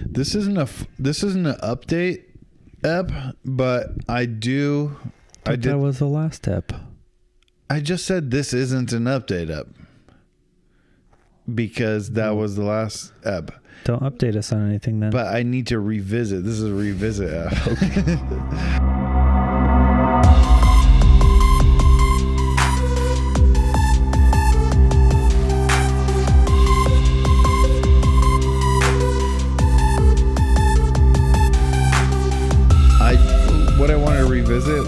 This isn't an update ep, but I did. That was the last ep. I just said this isn't an update ep because that was the last ep. Don't update us on anything then. But I need to revisit. This is a revisit ep. Okay. What I wanted to revisit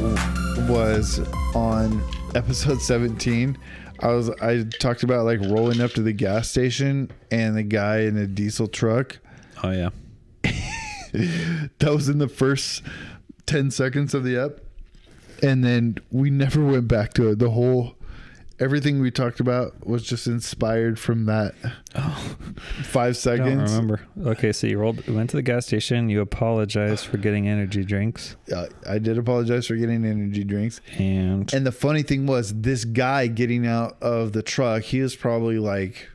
was on episode 17. I talked about like rolling up to the gas station and the guy in a diesel truck. Oh yeah. That was in the first 10 seconds of the ep. And then we never went back to it. Everything we talked about was just inspired from that 5 seconds. I don't remember. Okay, so you went to the gas station. You apologized for getting energy drinks. I did apologize for getting energy drinks. And the funny thing was, this guy getting out of the truck, he was probably like,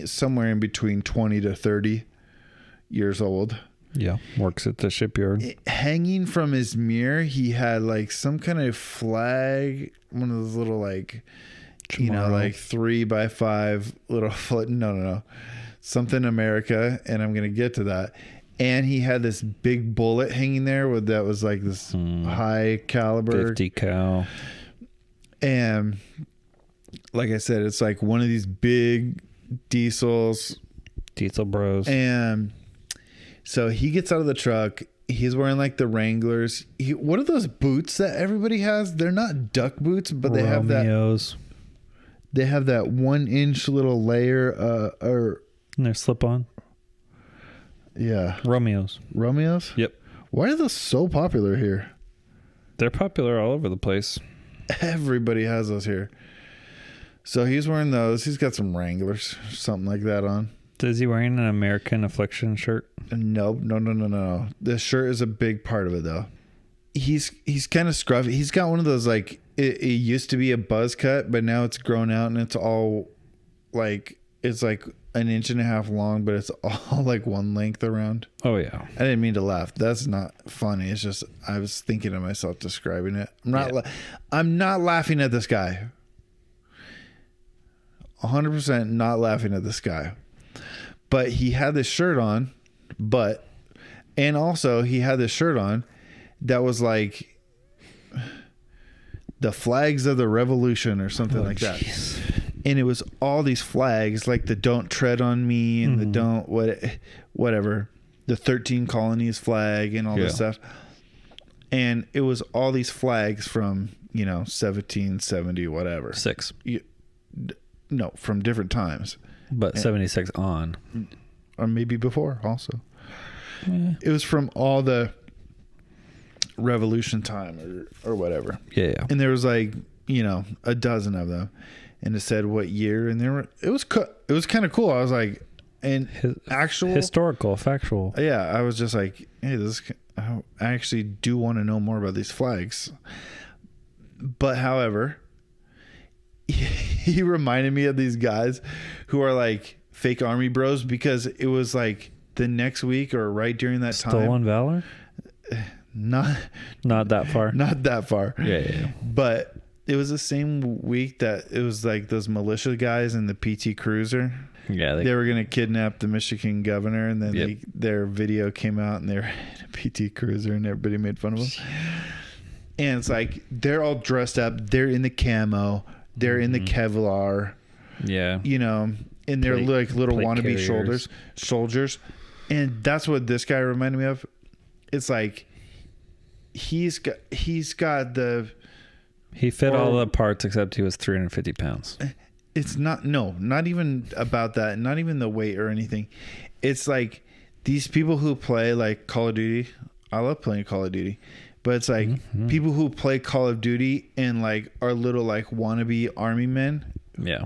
somewhere in between 20 to 30 years old. Yeah, works at the shipyard. Hanging from his mirror, he had like some kind of flag, one of those little like, like 3x5 little foot. No. Something America, and I'm going to get to that. And he had this big bullet hanging there that was like this high caliber. 50 cal. And like I said, it's like one of these big diesels. Diesel bros. And so he gets out of the truck. He's wearing like the Wranglers. What are those boots that everybody has? They're not duck boots, but they have that. They have that 1 inch little layer. And they're slip on. Yeah. Romeos. Yep. Why are those so popular here? They're popular all over the place. Everybody has those here. So he's wearing those. He's got some Wranglers, something like that on. Is he wearing an American Affliction shirt? No. The shirt is a big part of it, though. He's kind of scruffy. He's got one of those, like, it used to be a buzz cut, but now it's grown out and it's all, like, it's like 1.5 inches long, but it's all, like, one length around. Oh, yeah. I didn't mean to laugh. That's not funny. It's just, I was thinking to myself describing it. I'm not laughing at this guy. 100% not laughing at this guy. But he had this shirt on, and also he had this shirt on that was like the flags of the revolution or something like that. And it was all these flags, like the don't tread on me and the don't whatever, the 13 colonies flag and all this stuff. And it was all these flags from, 1770, whatever. No, from different times. But 76 on. Or maybe before also. Yeah. It was from all the revolution time or whatever. Yeah. And there was like, a dozen of them. And it said what year. And it was kind of cool. I was like, and historical, factual. Yeah. I was just like, hey, I actually do want to know more about these flags. But however, he reminded me of these guys who are like fake army bros, because it was like the next week or right during that time. Stolen Valor? Not that far. Not that far. Yeah. But it was the same week that it was like those militia guys in the PT Cruiser. Yeah. They were going to kidnap the Michigan governor, and then their video came out and they were in a PT Cruiser and everybody made fun of them. And it's like, they're all dressed up. They're in the camo. They're in the Kevlar. Yeah. And they're like little wannabe soldiers. And that's what this guy reminded me of. It's like he's got the... He fit all the parts except he was 350 pounds. It's not even about that. Not even the weight or anything. It's like these people who play like Call of Duty. I love playing Call of Duty. But it's like people who play Call of Duty and like are little like wannabe army men. Yeah.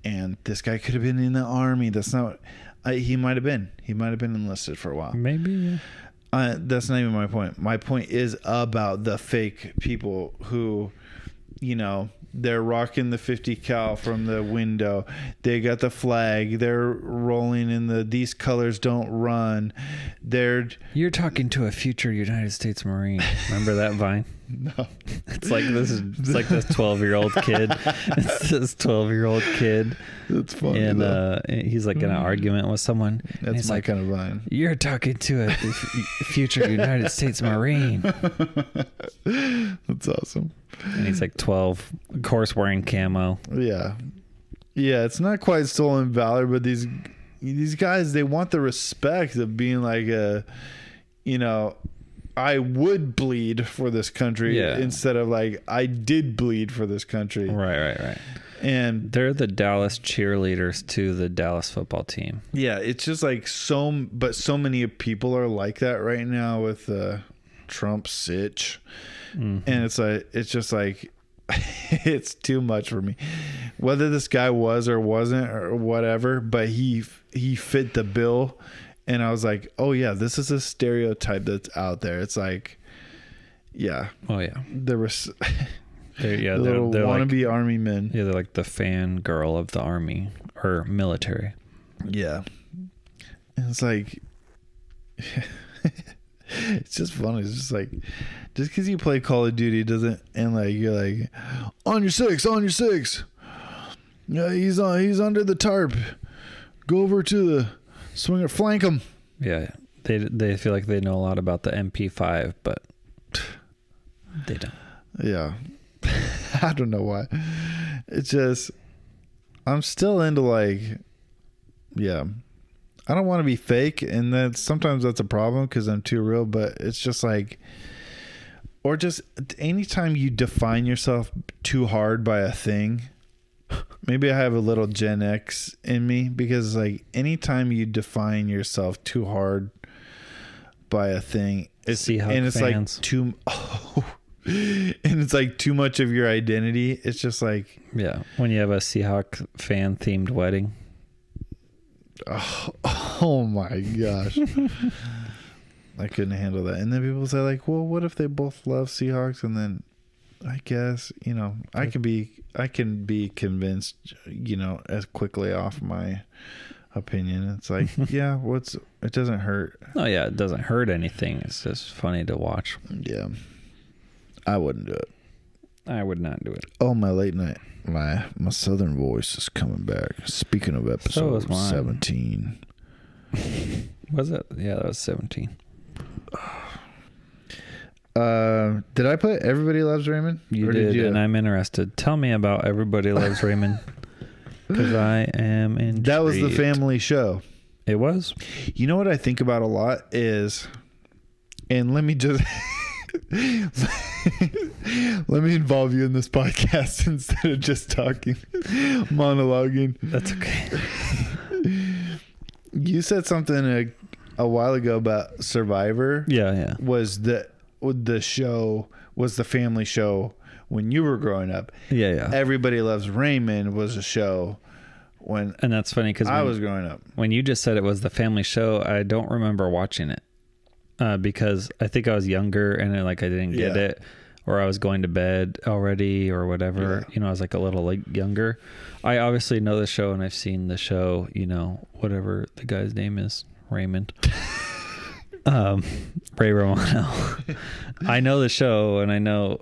And this guy could have been in the army. That's not what he might have been. He might have been enlisted for a while. Maybe. Yeah. That's not even my point. My point is about the fake people who you know, they're rocking the 50 cal from the window. They got the flag. They're rolling in these colors don't run. You're talking to a future United States Marine. Remember that Vine? No. It's like this 12-year-old kid. It's this 12-year-old kid. That's funny. And he's like in an argument with someone. That's my kind of Vine. You're talking to a future United States Marine. That's awesome. And he's like 12, of course, wearing camo. Yeah. Yeah, it's not quite stolen valor, but these guys, they want the respect of being like I would bleed for this country instead of like I did bleed for this country. Right. And they're the Dallas cheerleaders to the Dallas football team. Yeah, it's just like so many people are like that right now with Trump sitch. Mm-hmm. And it's just like it's too much for me. Whether this guy was or wasn't or whatever, but he fit the bill. And I was like, oh yeah, this is a stereotype that's out there. It's like, yeah. Oh yeah. They're they're wannabe like, army men. Yeah, they're like the fan girl of the army or military. Yeah. And it's like, it's just funny. It's just like, just because you play Call of Duty doesn't, and like you're like, on your six. Yeah, he's under the tarp. Go over to the swinger, flank him. Yeah, they feel like they know a lot about the MP5, but they don't. Yeah. I don't know why. It's just, I'm still into like, yeah, I don't want to be fake, and sometimes that's a problem because I'm too real, but it's just like, or just anytime you define yourself too hard by a thing, maybe I have a little Gen X in me, because like anytime you define yourself too hard by a thing, it's fans. Like too, and it's like too much of your identity. It's just like, yeah, when you have a Seahawk fan themed wedding. Oh my gosh. I couldn't handle that. And then people say like, well, what if they both love Seahawks? And then I guess, I can be convinced, as quickly off my opinion. It's like, yeah, it doesn't hurt. Oh yeah, it doesn't hurt anything. It's just funny to watch. Yeah. I wouldn't do it. I would not do it. Oh, my late night. My southern voice is coming back. Speaking of episode 17. Was it? Yeah, that was 17. Did I put Everybody Loves Raymond? You did, and I'm interested. Tell me about Everybody Loves Raymond, because I am intrigued. That was the family show. It was? You know what I think about a lot is, and let me just... let me involve you in this podcast instead of just talking, monologuing. That's okay. You said something a while ago about Survivor. Yeah. Was the show, was the family show when you were growing up. Yeah. Everybody Loves Raymond was a show when, and that's funny because I was growing up. When you just said it was the family show, I don't remember watching it. Because I think I was younger and I didn't get it, or I was going to bed already or whatever. Yeah. I was like a little younger. I obviously know the show and I've seen the show, whatever the guy's name is, Raymond. Ray Romano. I know the show and I know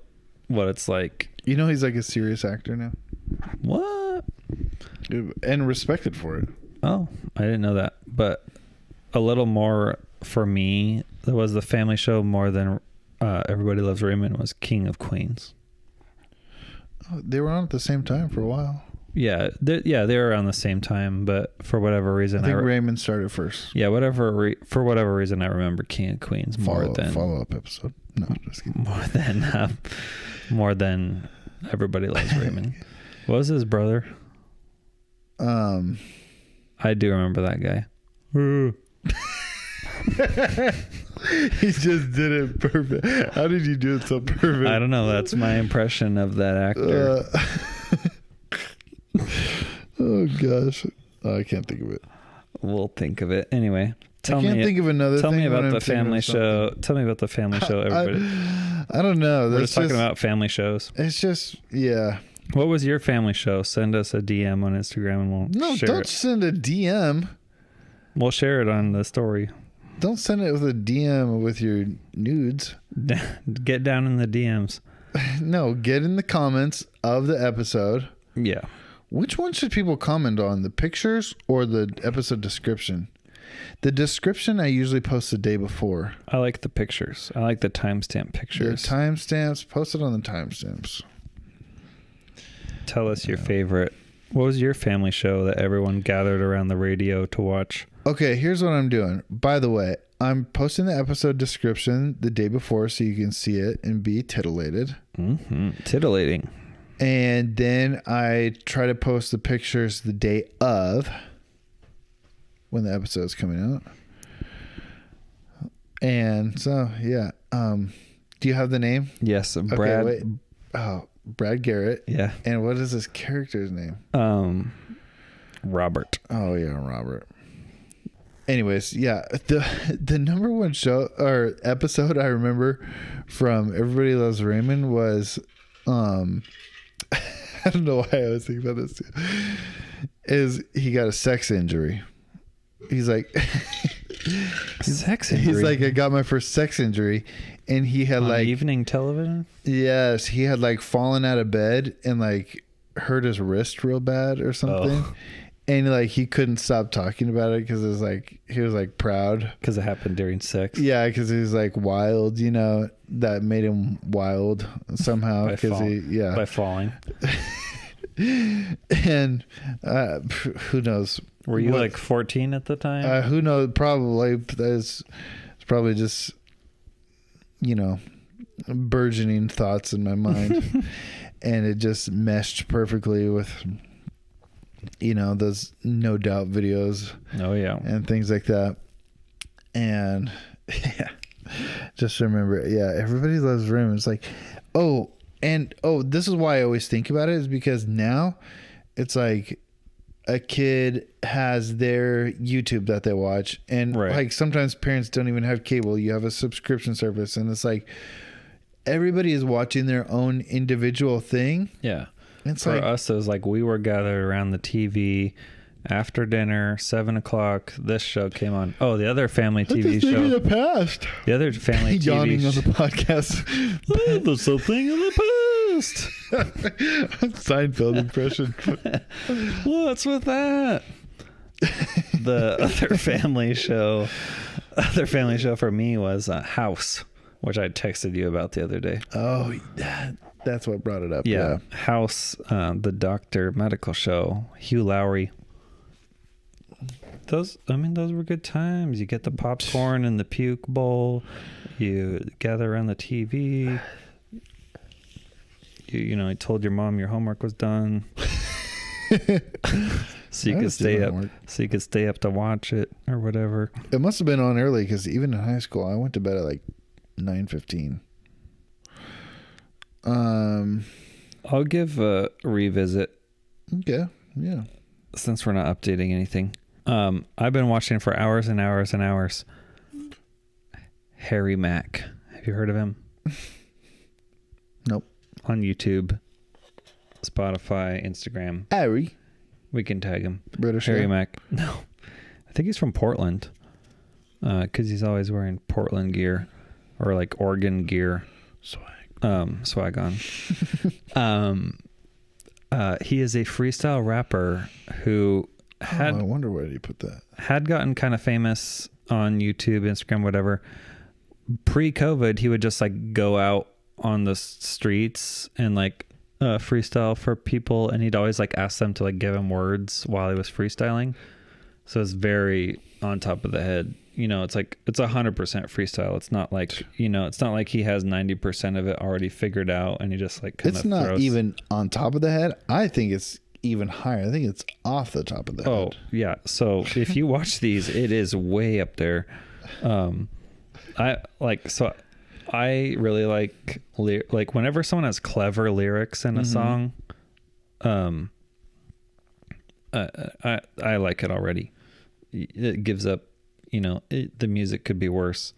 what it's like. He's like a serious actor now. What? And respected for it. Oh, I didn't know that. But a little more for me, there was the family show more than Everybody Loves Raymond was King of Queens. Oh, they were on at the same time for a while. Yeah, they were around the same time, but for whatever reason, I think Raymond started first. Yeah, for whatever reason, I remember King of Queens more than follow-up episode. No, just kidding. more than Everybody Loves Raymond. What was his brother? I do remember that guy. He just did it perfect. How did you do it so perfect? I don't know. That's my impression of that actor. Oh gosh, I can't think of it. We'll think of it anyway. I can't think of another Tell thing me when about I'm the thinking family of something. show. Tell me about the family show, everybody. I don't know. We're just talking about family shows. It's just, yeah. What was your family show? Send us a DM on Instagram and we'll share don't it. send a DM. We'll share it on the story. Don't send it with a DM with your nudes. Get down in the DMs. No, get in the comments of the episode. Yeah. Which one should people comment on? The pictures or the episode description? The description I usually post the day before. I like the pictures. I like the timestamp pictures. The timestamps. Post it on the timestamps. Tell us your favorite. What was your family show that everyone gathered around the radio to watch? Okay, here's what I'm doing. By the way, I'm posting the episode description the day before so you can see it and be titillated. Mm-hmm. Titillating. And then I try to post the pictures the day of when the episode's coming out. And so, yeah. Do you have the name? Yes, Brad. Okay, wait. Oh, Brad Garrett. Yeah. And what is his character's name? Robert. Oh, yeah, Robert. Anyways, yeah, the number one show or episode I remember from Everybody Loves Raymond was, I don't know why I was thinking about this, is he got a sex injury. He's like, sex injury? He's like, I got my first sex injury. And he had on like evening television. Yes, he had like fallen out of bed and like hurt his wrist real bad or something. Oh. And like he couldn't stop talking about it because it was like he was like proud because it happened during sex. Yeah, because he was like wild, you know, that made him wild somehow because by falling. And who knows? Were you like 14 at the time? Who knows? Probably. It's probably just, you know, burgeoning thoughts in my mind. And it just meshed perfectly with, you know, those No Doubt videos. Oh, yeah. And things like that. And yeah, just remember, yeah, Everybody Loves Raymond. It's like, this is why I always think about it, is because now it's like a kid has their YouTube that they watch, and like sometimes parents don't even have cable. You have a subscription service, and it's like everybody is watching their own individual thing. Yeah. It's for like, us, it was like we were gathered around the TV after dinner, 7:00. This show came on. Oh, the other family TV show. In the past. The other family TV yawning on the podcast. There's something in the past. Seinfeld impression. What's with that? The other family show for me was House, which I texted you about the other day. Oh, that's what brought it up. Yeah. House, the doctor medical show, Hugh Lowry. Those were good times. You get the popcorn in the puke bowl. You gather around the TV. You told your mom your homework was done. So you could stay up. So you could stay up to watch it or whatever. It must have been on early because even in high school, I went to bed at like 9:15. I'll give a revisit. Okay. Yeah. Since we're not updating anything. I've been watching for hours and hours and hours. Harry Mack. Have you heard of him? Nope. On YouTube, Spotify, Instagram. Harry. We can tag him. British Harry Mack. No. I think he's from Portland. Because he's always wearing Portland gear. Or like Oregon gear. Swag on. He is a freestyle rapper who had... I wonder where did he put that? Had gotten kind of famous on YouTube, Instagram, whatever. Pre-COVID, he would just like go out on the streets and like freestyle for people, and he'd always like ask them to like give him words while he was freestyling. So it's very on top of the head. It's like it's 100% freestyle. It's not like it's not like he has 90% of it already figured out, and he just like kind of. It's not even on top of the head. I think it's even higher. I think it's off the top of the head. Oh yeah. So if you watch these, it is way up there. I really like whenever someone has clever lyrics in a song, I like it already. it gives up, the music could be worse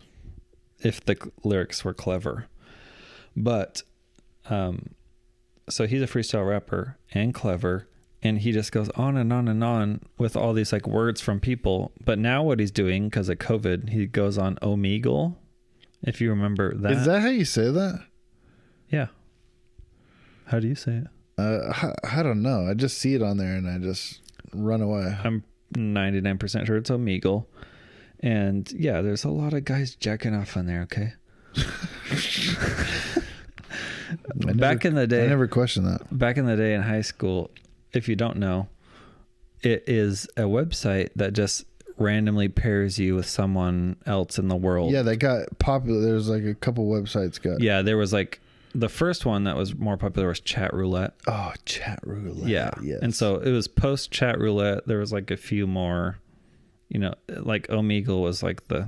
if the lyrics were clever. But so he's a freestyle rapper and clever, and he just goes on and on and on with all these like words from people. But now what he's doing, because of COVID, he goes on Omegle, if you remember that. Is that how you say that? Yeah. How do you say it? I don't know. I just see it on there and I just run away. I'm 99% sure it's Omegle. And yeah, there's a lot of guys jacking off on there, okay? Back in the day, I never questioned that. Back in the day in high school, if you don't know, it is a website that just randomly pairs you with someone else in the world. Yeah, that got popular. There's like a couple websites got. Yeah, there was like the first one that was more popular was Chat Roulette. Oh, Chat Roulette. Yeah. Yes. And so it was post Chat Roulette. There was like a few more, like Omegle was like the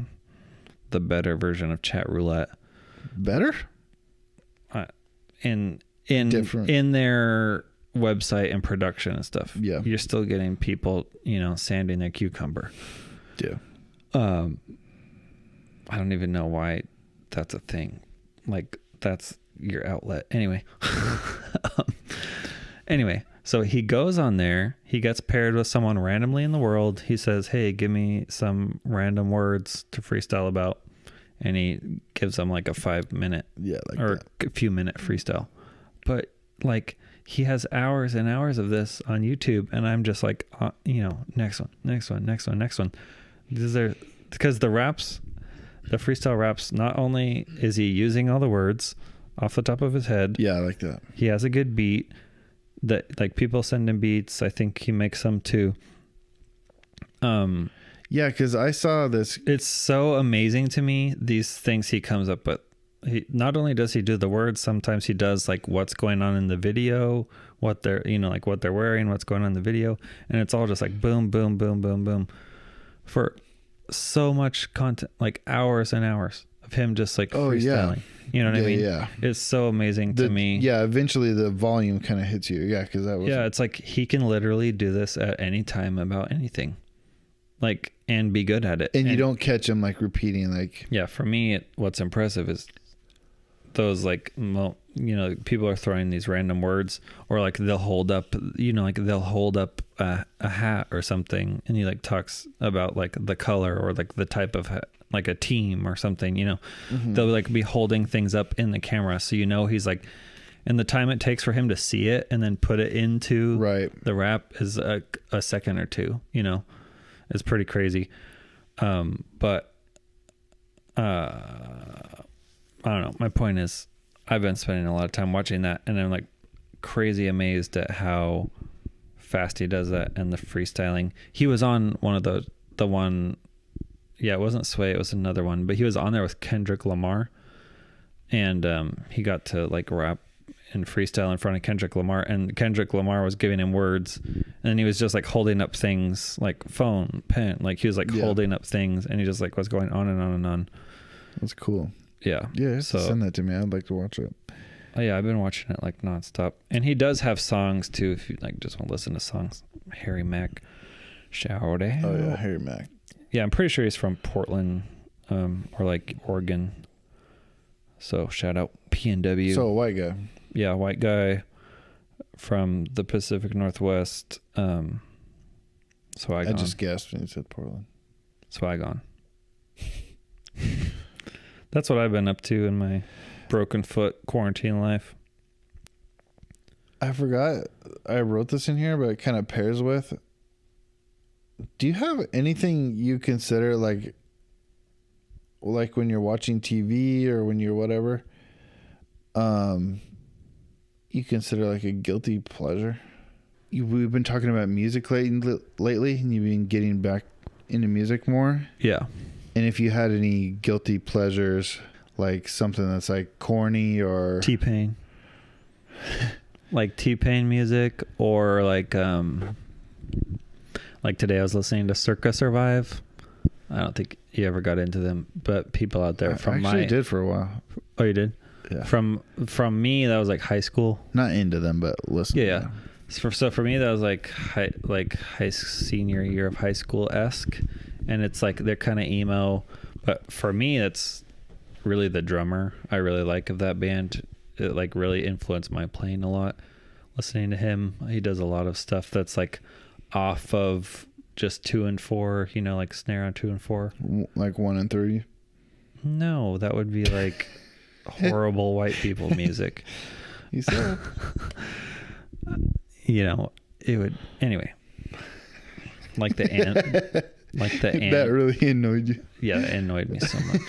better version of Chat Roulette. Better? In Different. In their website and production and stuff. Yeah. You're still getting people, sanding their cucumber. Yeah. I don't even know why that's a thing. Like that's your outlet. Anyway. So he goes on there, he gets paired with someone randomly in the world. He says, "Hey, give me some random words to freestyle about." And he gives them like a 5-minute or a few minute freestyle. But like he has hours and hours of this on YouTube, and I'm just like, next one. These are because the freestyle raps, not only is he using all the words off the top of his head. Yeah, I like that. He has a good beat that like people send him beats. I think he makes them too. Yeah, because I saw this. It's so amazing to me, these things he comes up with. He not only does he do the words, sometimes he does like what's going on in the video, what they're like what they're wearing, what's going on in the video, and it's all just like boom, boom, boom, boom, boom, for so much content, like hours and hours of him just like freestyling. You know what I mean? Yeah. It's so amazing to me. Yeah, eventually the volume kind of hits you. Yeah, because that was. Yeah, it's like he can literally do this at any time about anything. Like, and be good at it. And you don't catch him like repeating like. Yeah, for me, what's impressive is those like, people are throwing these random words, or like they'll hold up, a hat or something, and he like talks about like the color or like the type of hat, like a team or something, Mm-hmm. They'll like be holding things up in the camera. So, he's like, and the time it takes for him to see it and then put it into the rap is a second or two, It's pretty crazy. But I don't know. My point is I've been spending a lot of time watching that, and I'm like crazy amazed at how fast he does that and the freestyling. He was on one of the one, it wasn't Sway, it was another one, but he was on there with Kendrick Lamar, and he got to like rap and freestyle in front of Kendrick Lamar, and Kendrick Lamar was giving him words, and he was just like holding up things like phone, pen, like he was like holding up things, and he just like was going on and on and on. That's cool. Yeah. Yeah, so send that to me. I'd like to watch it. Oh yeah, I've been watching it like nonstop. And he does have songs too, if you like just want to listen to songs. Harry Mack, shout out. Oh yeah, Harry Mack. Yeah, I'm pretty sure he's from Portland, or like Oregon. So shout out PNW. So a white guy. Yeah, white guy from the Pacific Northwest. Saigon. I just guessed when you said Portland. Saigon. That's what I've been up to in my broken foot quarantine life. I forgot I wrote this in here, but it kind of pairs with. Do you have anything you consider like when you're watching TV or when you're whatever, you consider like a guilty pleasure? We've been talking about music lately, and you've been getting back into music more. Yeah. And if you had any guilty pleasures, like something that's like corny or T-Pain. Like T-Pain music, or like today I was listening to Circa Survive. I don't think you ever got into them, but people out there from I actually did for a while. Oh, you did? Yeah. From me, that was like high school. Not into them, but listen. Yeah. So for me, that was like senior year of high school esque, and it's like they're kind of emo, but for me, it's really the drummer I really like of that band. It like really influenced my playing a lot. Listening to him, he does a lot of stuff that's like off of just 2 and 4, you know, like snare on 2 and 4, like 1 and 3. No, that would be like horrible white people music. You said. You know, it would anyway. Like the ant, That really annoyed you. Yeah, it annoyed me so much.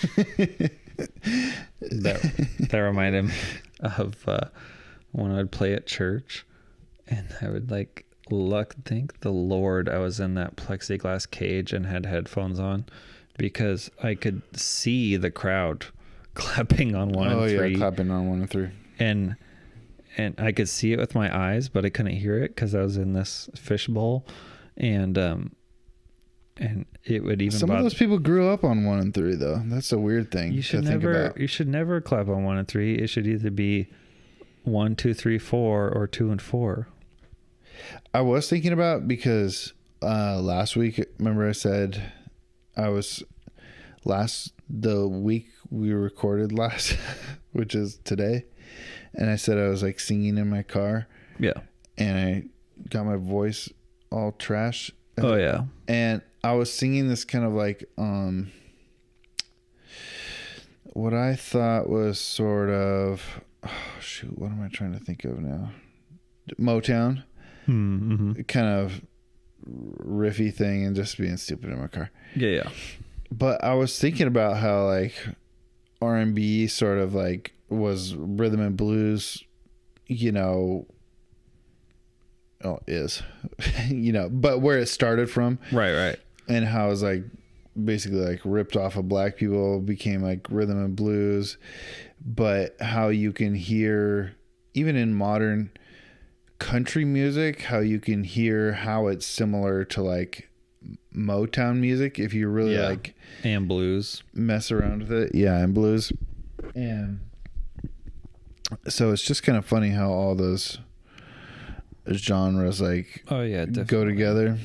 that reminded me of when I'd play at church, and I would like thank the Lord I was in that plexiglass cage and had headphones on, because I could see the crowd clapping on 1 and 3. Oh yeah, clapping on 1 and 3. And I could see it with my eyes, but I couldn't hear it because I was in this fishbowl, and it would even. Some of those people grew up on 1 and 3, though. That's a weird thing. You should never clap on 1 and 3. It should either be 1, 2, 3, 4, or 2 and 4. I was thinking about, because last week, remember I said the week we recorded last, which is today. And I said I was like singing in my car. Yeah. And I got my voice all trash. Oh yeah. And I was singing this kind of like what I thought was sort of, what am I trying to think of now? Motown. Mm-hmm. Kind of riffy thing, and just being stupid in my car. Yeah. But I was thinking about how like R&B sort of like was rhythm and blues, you know, is, you know, but where it started from. Right. And how it was like basically like ripped off of black people, became like rhythm and blues. But how you can hear, even in modern country music, how you can hear how it's similar to like Motown music if you really like, and blues, mess around with it. Yeah, and blues. And so it's just kind of funny how all those genres like go together.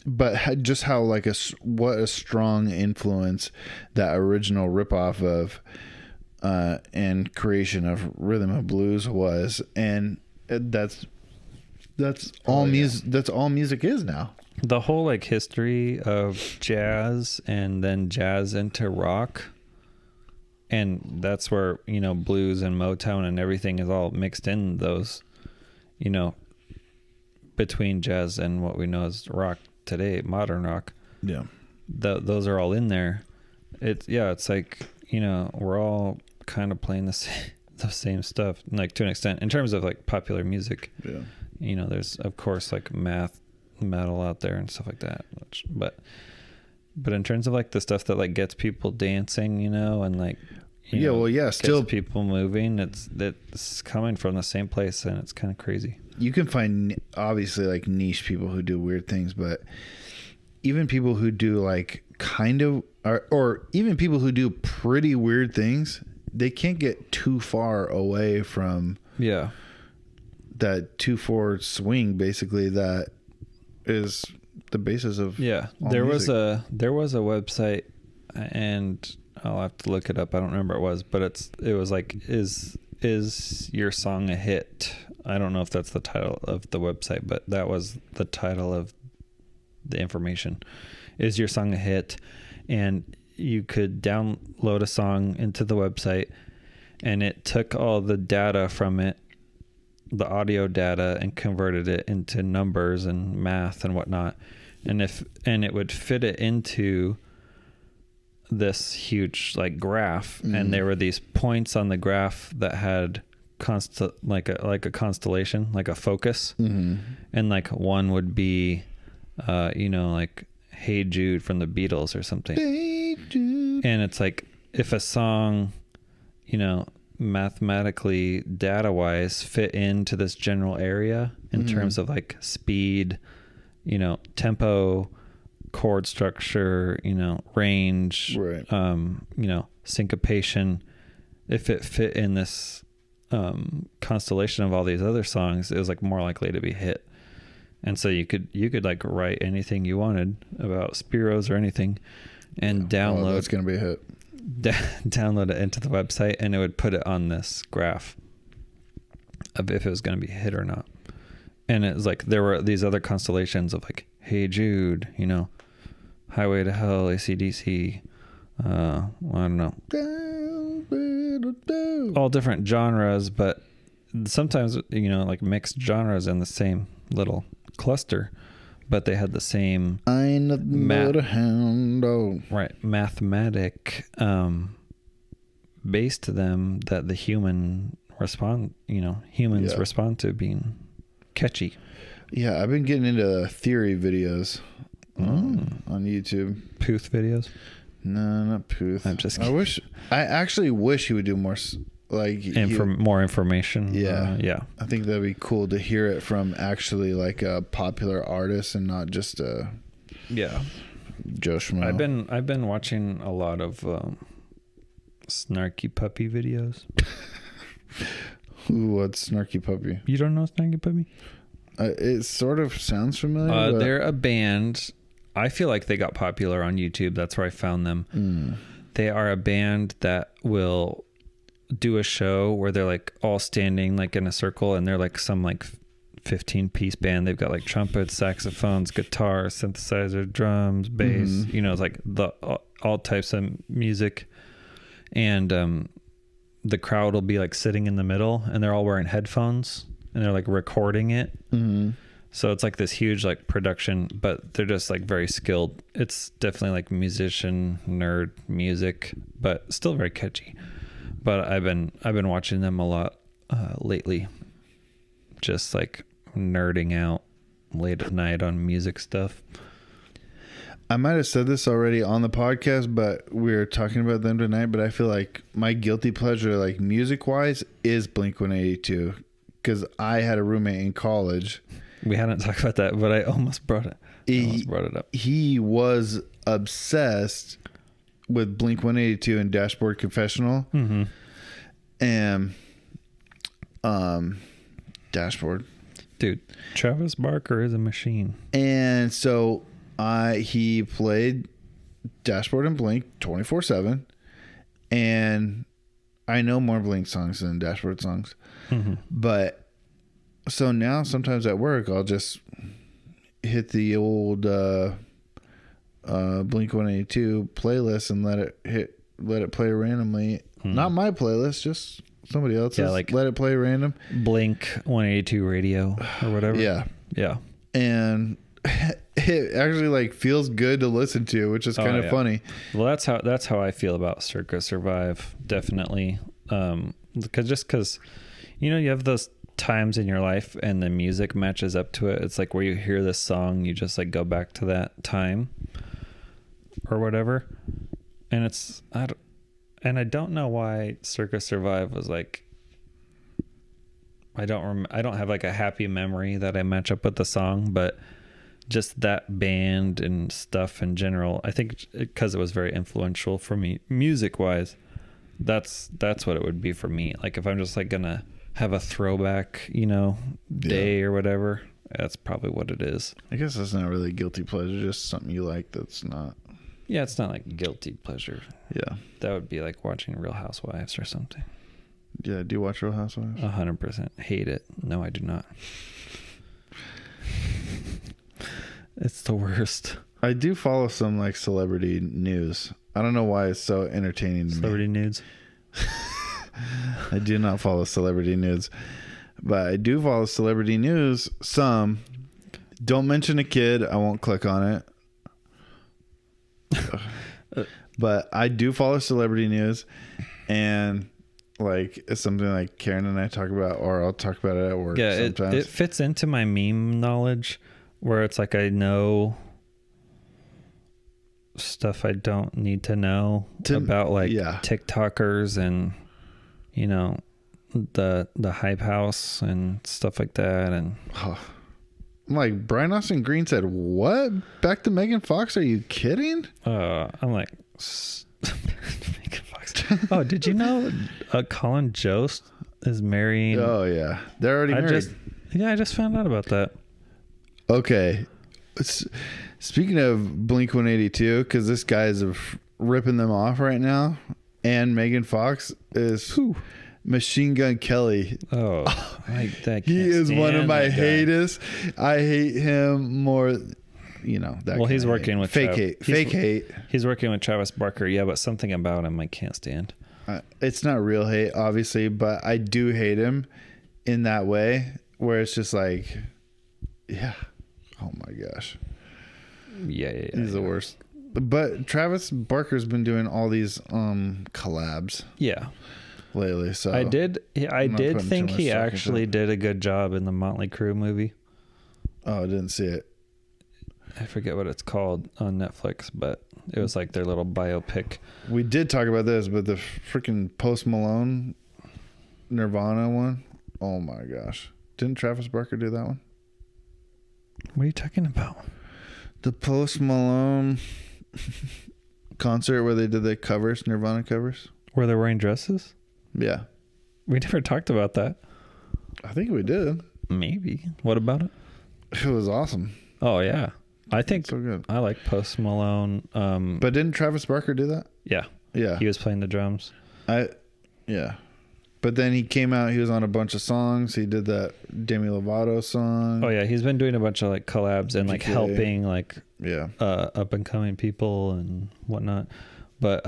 But just how like what a strong influence that original ripoff of and creation of rhythm and blues was, and that's all music. That's all music is now. The whole like history of jazz, and then jazz into rock, and that's where, you know, blues and Motown and everything is all mixed in those, you know, between jazz and what we know as rock today, modern rock. Yeah. Those are all in there. It's like, you know, we're all kind of playing the same stuff, like to an extent, in terms of like popular music. Yeah. You know, there's of course like metal out there and stuff like that, but in terms of like the stuff that like gets people dancing, you know, and like still people moving, it's coming from the same place, and it's kind of crazy. You can find obviously like niche people who do weird things, but even people who do like kind of or even people who do pretty weird things, they can't get too far away from that 2/4 swing, basically, that is the basis of there was a website, and I'll have to look it up. I don't remember what it was, but it was like, is your song a hit? I don't know if that's the title of the website, but that was the title of the information. Is your song a hit? And you could download a song into the website, and it took all the data from it, the audio data, and converted it into numbers and math and whatnot. And it would fit it into this huge like graph, and there were these points on the graph that had like a constellation, like a focus, and like one would be you know, like Hey Jude from the Beatles or something. Hey Jude. And it's like, if a song, you know, mathematically data wise fit into this general area in terms of like speed, you know, tempo, chord structure, you know, range, right. You know, syncopation, if it fit in this constellation of all these other songs, it was like more likely to be hit. And so you could like write anything you wanted about Spiros or anything and download. That's going to be a hit. Download it into the website, and it would put it on this graph of if it was going to be a hit or not. And it was like there were these other constellations of like Hey Jude, you know, Highway to Hell, AC/DC, I don't know, all different genres, but sometimes, you know, like mixed genres in the same little cluster, but they had the same mathematic base to them that the humans respond to being catchy. Yeah, I've been getting into theory videos on YouTube. Puth videos? No, not Puth. I'm just kidding. I actually wish he would do more more information. Yeah. Yeah. I think that'd be cool to hear it from actually like a popular artist and not just a Joe Schmo. I've been watching a lot of Snarky Puppy videos. What's Snarky Puppy? You don't know Snarky Puppy? It sort of sounds familiar. They're a band. I feel like they got popular on YouTube. That's where I found them. They are a band that will do a show where they're like all standing like in a circle, and they're like some like 15-piece band. They've got like trumpets, saxophones, guitar, synthesizer, drums, bass. You know, it's like all types of music. And the crowd will be like sitting in the middle, and they're all wearing headphones, and they're like recording it. So it's like this huge like production, but they're just like very skilled. It's definitely like musician nerd music, but still very catchy. But I've been watching them a lot lately, just like nerding out late at night on music stuff. I might have said this already on the podcast, but we were talking about them tonight. But I feel like my guilty pleasure, like music wise, is Blink-182, because I had a roommate in college. We hadn't talked about that, but I almost brought it. Up. He was obsessed with Blink-182 and Dashboard Confessional. And Dashboard. Dude, Travis Barker is a machine. And so he played Dashboard and Blink 24/7. And I know more Blink songs than Dashboard songs. But so now sometimes at work, I'll just hit the old Blink-182 playlist and let it play randomly. Not my playlist, just somebody else's. Yeah, like let it play random. Blink-182 radio or whatever. Yeah. And it actually like feels good to listen to, which is kind of funny. Well, that's how I feel about Circa Survive, definitely. Because you know, you have those times in your life and the music matches up to it. It's like where you hear this song, you just like go back to that time or whatever. And I don't know why Circa Survive was like, I don't have like a happy memory that I match up with the song, but just that band and stuff in general, I think because it was very influential for me music wise, that's what it would be for me. Like if I'm just like gonna have a throwback, you know, day or whatever, that's probably what it is. I guess that's not really guilty pleasure, just something you like that's not. Yeah, it's not like guilty pleasure. Yeah. That would be like watching Real Housewives or something. Yeah, do you watch Real Housewives? 100%. Hate it. No, I do not. It's the worst. I do follow some like celebrity news. I don't know why it's so entertaining to Celebrity me. nudes? I do not follow celebrity news, but I do follow celebrity news. Some. Don't mention a kid. I won't click on it. But I do follow celebrity news, and like it's something like Karen and I talk about, or I'll talk about it at work. Yeah, sometimes. It fits into my meme knowledge, where it's like I know stuff I don't need to know about like TikTokers and, you know, the Hype House and stuff like that. And I'm like, Brian Austin Green said, what? Back to Megan Fox? Are you kidding? I'm like, Megan Fox. Oh, did you know Colin Jost is marrying. Oh yeah, they're already married. I just found out about that. Okay, speaking of Blink-182, because this guy is ripping them off right now, and Megan Fox is Machine Gun Kelly. Oh, he is one of my haters. I hate him more. You know that. Well, he's working with fake hate. He's working with Travis Barker. Yeah, but something about him I can't stand. It's not real hate, obviously, but I do hate him in that way where it's just like, yeah, oh my gosh, yeah. He's the worst. But Travis Barker's been doing all these collabs. Yeah. Lately, so I did think he actually did a good job in the Motley Crue movie. Oh, I didn't see it. I forget what it's called on Netflix, but it was like their little biopic. We did talk about this, but the freaking Post Malone Nirvana one, oh my gosh. Didn't Travis Barker do that one? What are you talking about? The Post Malone concert where they did the covers, Nirvana covers. Where they're wearing dresses? Yeah. We never talked about that. I think we did. Maybe. What about it? It was awesome. Oh, yeah. I think so good. I like Post Malone. But didn't Travis Barker do that? Yeah. Yeah. He was playing the drums. Yeah. But then he came out, he was on a bunch of songs. He did that Demi Lovato song. Oh, yeah. He's been doing a bunch of like collabs and like helping like up and coming people and whatnot. But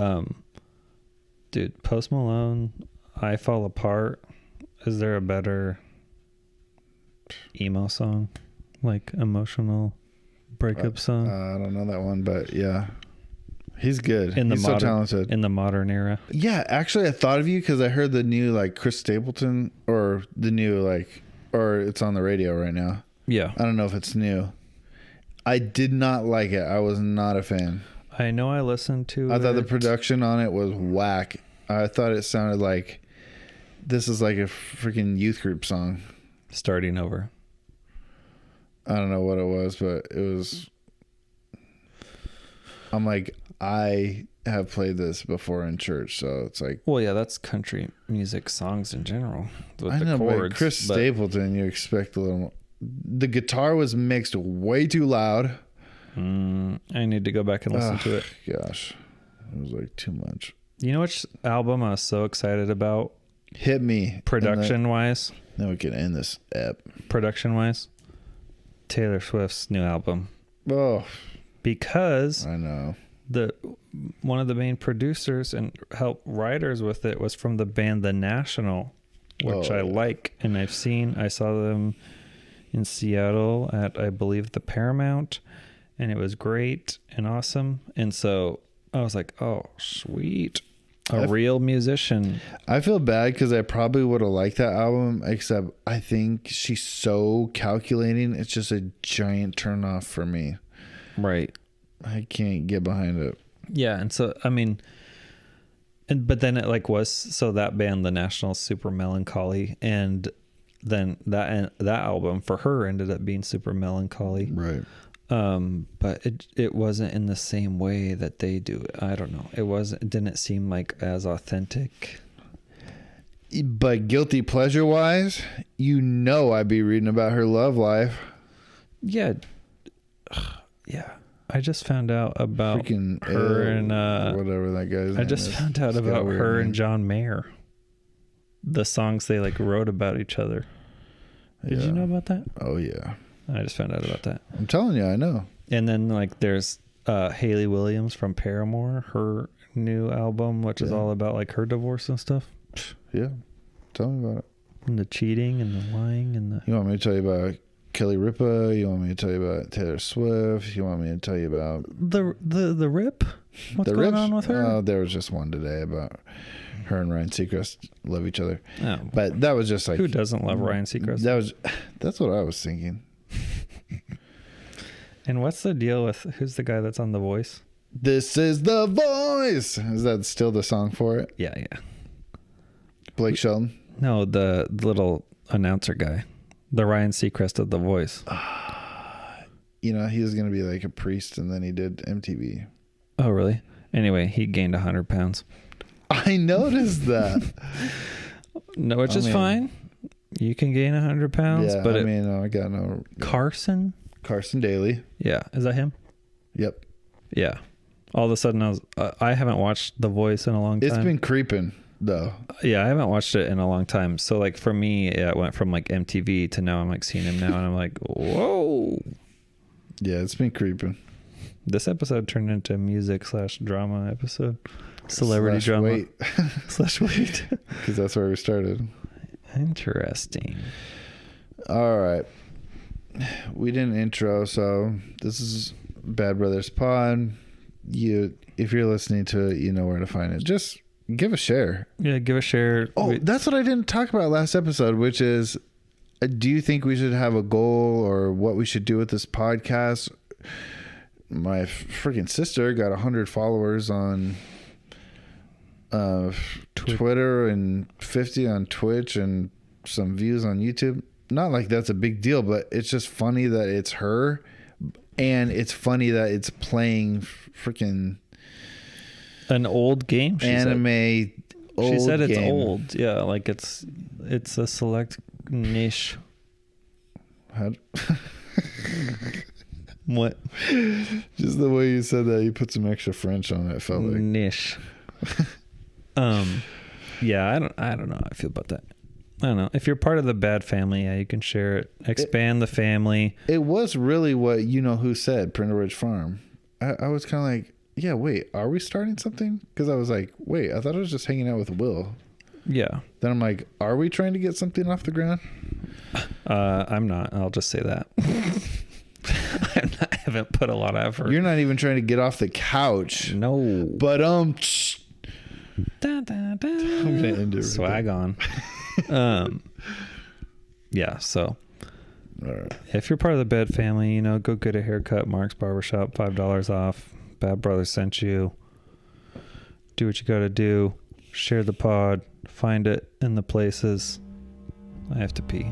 dude, Post Malone, I Fall Apart. Is there a better emo song? Like emotional breakup song? I don't know that one, but yeah. He's good. He's so talented. In the modern era. Yeah, actually I thought of you because I heard the new like Chris Stapleton or the new like, or it's on the radio right now. Yeah. I don't know if it's new. I did not like it. I was not a fan. I know I listened to I thought the production on it was whack. I thought it sounded like this is like a freaking youth group song. Starting over. I don't know what it was, but it was. I'm like, I have played this before in church, so it's like. Well, yeah, that's country music songs in general. With I the know, chords, but Chris Stapleton, you expect a little more. The guitar was mixed way too loud. I need to go back and listen to it. Gosh, it was like too much. You know which album I was so excited about? Hit me. Production-wise? Then we can end this app. Production-wise? Taylor Swift's new album. Oh. Because I know. One of the main producers and help writers with it was from the band The National, which I like. And I saw them in Seattle at, I believe, the Paramount. And it was great and awesome. And so I was like, oh, sweet. A real musician. I feel bad because I probably would have liked that album, except I think she's so calculating. It's just a giant turnoff for me. Right. I can't get behind it. Yeah. And so, I mean, but then it like was, so that band, The National, super melancholy. And then that album for her ended up being super melancholy. Right. But it wasn't in the same way that they do it. I don't know. It didn't seem like as authentic. But guilty pleasure wise, I'd be reading about her love life. Yeah. Yeah. I just found out about freaking her and whatever that guy's name I just found out about her and John Mayer. The songs they like wrote about each other. Did you know about that? Oh yeah. I just found out about that. I'm telling you, I know. And then like there's Hayley Williams from Paramore, her new album, which is all about like her divorce and stuff. Yeah. Tell me about it. And the cheating and the lying and the. You want me to tell you about Kelly Ripa? You want me to tell you about Taylor Swift? You want me to tell you about the Rip? What's going on with her? There was just one today about her and Ryan Seacrest love each other. Oh. But that was just like, who doesn't love Ryan Seacrest? That's what I was thinking. And what's the deal with who's the guy that's on The Voice? This is The Voice. Is that still the song for it? Yeah. Blake Shelton? No, the little announcer guy. The Ryan Seacrest of The Voice. He was going to be like a priest, and then he did MTV. Oh, really? Anyway, he gained 100 pounds. I noticed that. No, which is fine. You can gain 100 pounds, yeah, but I got no. Carson Daly. Yeah, is that him? Yep. Yeah. All of a sudden, I haven't watched The Voice in a long time. It's been creeping though. Yeah, I haven't watched it in a long time. So like for me, it went from like MTV to now I'm like seeing him now, and I'm like, whoa. Yeah, it's been creeping. This episode turned into a music / drama episode. Celebrity drama. Wait. /wait. Because that's where we started. Interesting. All right. We didn't intro, so this is Bad Brothers Pod. If you're listening to it, you know where to find it. Just give a share. Yeah, give a share. Oh, that's what I didn't talk about last episode, which is, do you think we should have a goal or what we should do with this podcast? My freaking sister got 100 followers on Twitter and 50 on Twitch and some views on YouTube. Not like that's a big deal, but it's just funny that it's her, and it's funny that it's playing freaking an old game. Anime. She said it's old. Yeah, like it's a select niche. What? Just the way you said that, you put some extra French on it. Felt like niche. Yeah, I don't know how I feel about that. I don't know. If you're part of the bad family, yeah, you can share it. Expand the family. It was really what you know who said, Printer Ridge Farm. I was kind of like, yeah, wait, are we starting something? Because I was like, wait, I thought I was just hanging out with Will. Yeah. Then I'm like, are we trying to get something off the ground? I'm not. I'll just say that. I haven't put a lot of effort. You're not even trying to get off the couch. No. But da, da, da. I'm gonna end it. Swag on. Yeah. So, all right. If you're part of the bad family, you know, go get a haircut. Mark's Barbershop, $5 off. Bad Brothers sent you. Do what you got to do. Share the pod. Find it in the places. I have to pee.